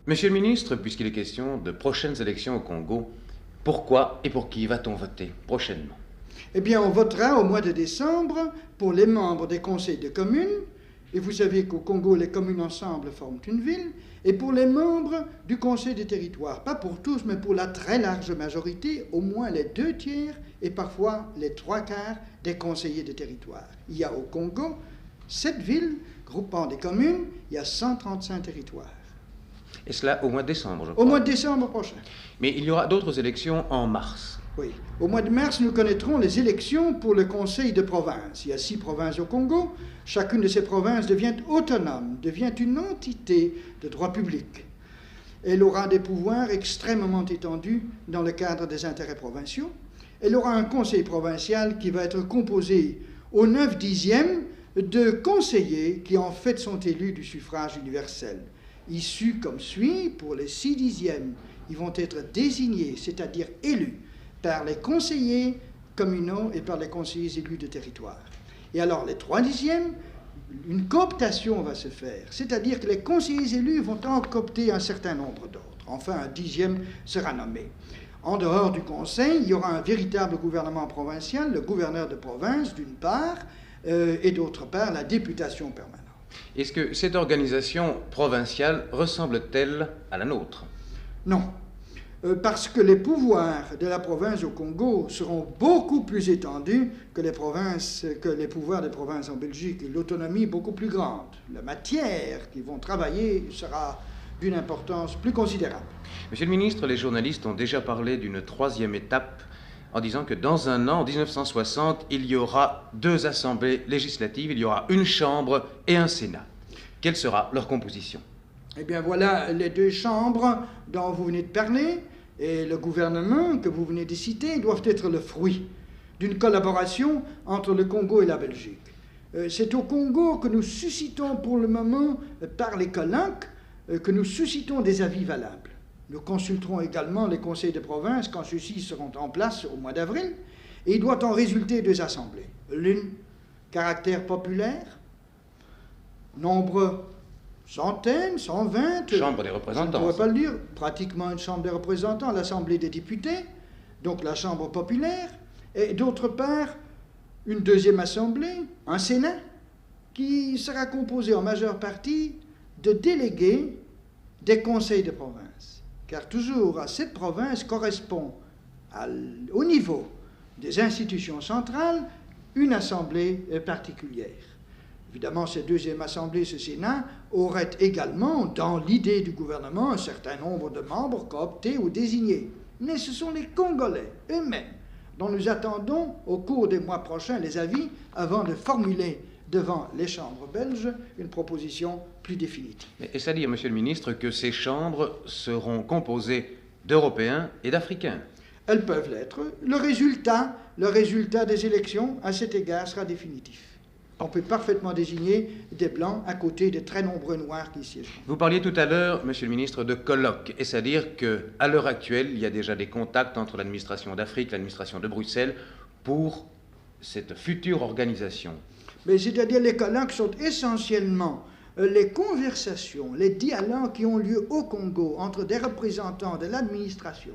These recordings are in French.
Monsieur le ministre, puisqu'il est question de prochaines élections au Congo, pourquoi et pour qui va-t-on voter prochainement? Eh bien, on votera au mois de décembre pour les membres des conseils de communes, et vous savez qu'au Congo, les communes ensemble forment une ville, et pour les membres du conseil des territoires, pas pour tous, mais pour la très large majorité, au moins les 2/3 et parfois les 3/4 des conseillers de territoire. Il y a au Congo 7 villes groupant des communes, il y a 135 territoires. Et cela au mois de décembre, je crois. Au mois de décembre prochain. Mais il y aura d'autres élections en mars. Oui. Au mois de mars, nous connaîtrons les élections pour le Conseil de province. Il y a 6 provinces au Congo. Chacune de ces provinces devient autonome, devient une entité de droit public. Elle aura des pouvoirs extrêmement étendus dans le cadre des intérêts provinciaux. Elle aura un conseil provincial qui va être composé au 9/10 de conseillers qui en fait sont élus du suffrage universel. Issus comme suit, pour les 6/10, ils vont être désignés, c'est-à-dire élus, par les conseillers communaux et par les conseillers élus de territoire. Et alors, les 3/10, une cooptation va se faire, c'est-à-dire que les conseillers élus vont en coopter un certain nombre d'autres. Enfin, un 10e sera nommé. En dehors du conseil, il y aura un véritable gouvernement provincial, le gouverneur de province, d'une part, et d'autre part, la députation permanente. Est-ce que cette organisation provinciale ressemble-t-elle à la nôtre? Non. Parce que les pouvoirs de la province au Congo seront beaucoup plus étendus que les pouvoirs des provinces en Belgique, et l'autonomie beaucoup plus grande. La matière qu'ils vont travailler sera d'une importance plus considérable. Monsieur le ministre, les journalistes ont déjà parlé d'une 3e étape en disant que dans un an, en 1960, il y aura 2 assemblées législatives, il y aura une chambre et un Sénat. Quelle sera leur composition? Eh bien voilà les 2 chambres dont vous venez de parler et le gouvernement que vous venez de citer doivent être le fruit d'une collaboration entre le Congo et la Belgique. C'est au Congo que nous suscitons pour le moment, par les colloques, que nous suscitons des avis valables. Nous consulterons également les conseils de province quand ceux-ci seront en place au mois d'avril, et il doit en résulter 2 assemblées. L'une, caractère populaire, nombre centaines, 120... Chambre des représentants. Je ne pourrais pas le dire. Pratiquement une chambre des représentants, l'Assemblée des députés, donc la chambre populaire, et d'autre part, une 2e assemblée, un Sénat, qui sera composé en majeure partie de délégués des conseils de province. Car toujours à cette province correspond au niveau des institutions centrales une assemblée particulière. Évidemment, cette 2e assemblée, ce Sénat, aurait également, dans l'idée du gouvernement, un certain nombre de membres cooptés ou désignés. Mais ce sont les Congolais eux-mêmes dont nous attendons au cours des mois prochains les avis avant de formuler devant les chambres belges une proposition plus définitive. Est-ce à dire, monsieur le ministre, que ces chambres seront composées d'Européens et d'Africains? Elles peuvent l'être. Le résultat des élections, à cet égard, sera définitif. On peut parfaitement désigner des Blancs à côté de très nombreux Noirs qui siègent. Vous parliez tout à l'heure, monsieur le ministre, de colloques. Est-ce à dire qu'à l'heure actuelle, il y a déjà des contacts entre l'administration d'Afrique, l'administration de Bruxelles, pour cette future organisation? Mais c'est-à-dire les colloques sont essentiellement les conversations, les dialogues qui ont lieu au Congo entre des représentants de l'administration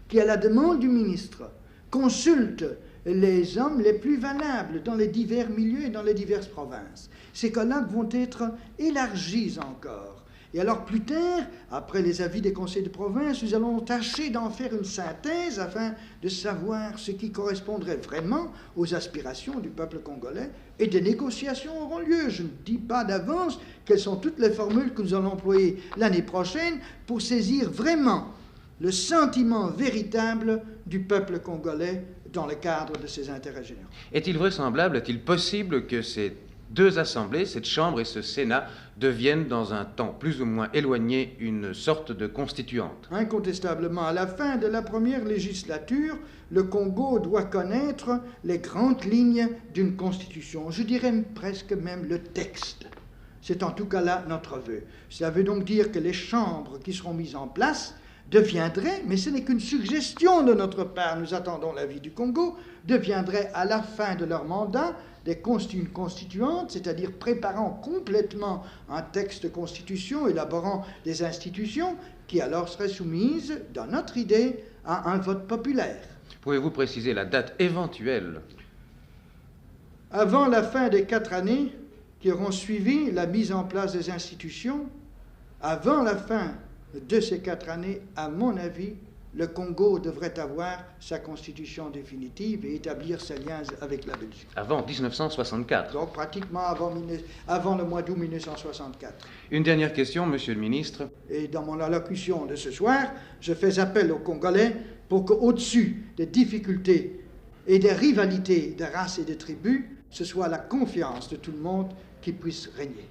qui, à la demande du ministre, consultent les hommes les plus valables dans les divers milieux et dans les diverses provinces. Ces colloques vont être élargis encore. Et alors plus tard, après les avis des conseils de province, nous allons tâcher d'en faire une synthèse afin de savoir ce qui correspondrait vraiment aux aspirations du peuple congolais, et des négociations auront lieu. Je ne dis pas d'avance quelles sont toutes les formules que nous allons employer l'année prochaine pour saisir vraiment le sentiment véritable du peuple congolais dans le cadre de ses intérêts généraux. Est-il vraisemblable, est-il possible que ces 2 assemblées, cette Chambre et ce Sénat, deviennent dans un temps plus ou moins éloigné une sorte de constituante? Incontestablement, à la fin de la première législature, le Congo doit connaître les grandes lignes d'une constitution. Je dirais presque même le texte. C'est en tout cas là notre vœu. Cela veut donc dire que les chambres qui seront mises en place deviendrait, mais ce n'est qu'une suggestion de notre part, nous attendons l'avis du Congo, deviendrait à la fin de leur mandat une constituante, c'est-à-dire préparant complètement un texte de constitution, élaborant des institutions qui alors seraient soumises, dans notre idée, à un vote populaire. Pouvez-vous préciser la date éventuelle? Avant la fin des 4 années qui auront suivi la mise en place des institutions, avant la fin de ces 4 années, à mon avis, le Congo devrait avoir sa constitution définitive et établir ses liens avec la Belgique. Avant 1964. Donc pratiquement avant le mois d'août 1964. Une dernière question, Monsieur le ministre. Et dans mon allocution de ce soir, je fais appel aux Congolais pour qu'au-dessus des difficultés et des rivalités de races et de tribus, ce soit la confiance de tout le monde qui puisse régner.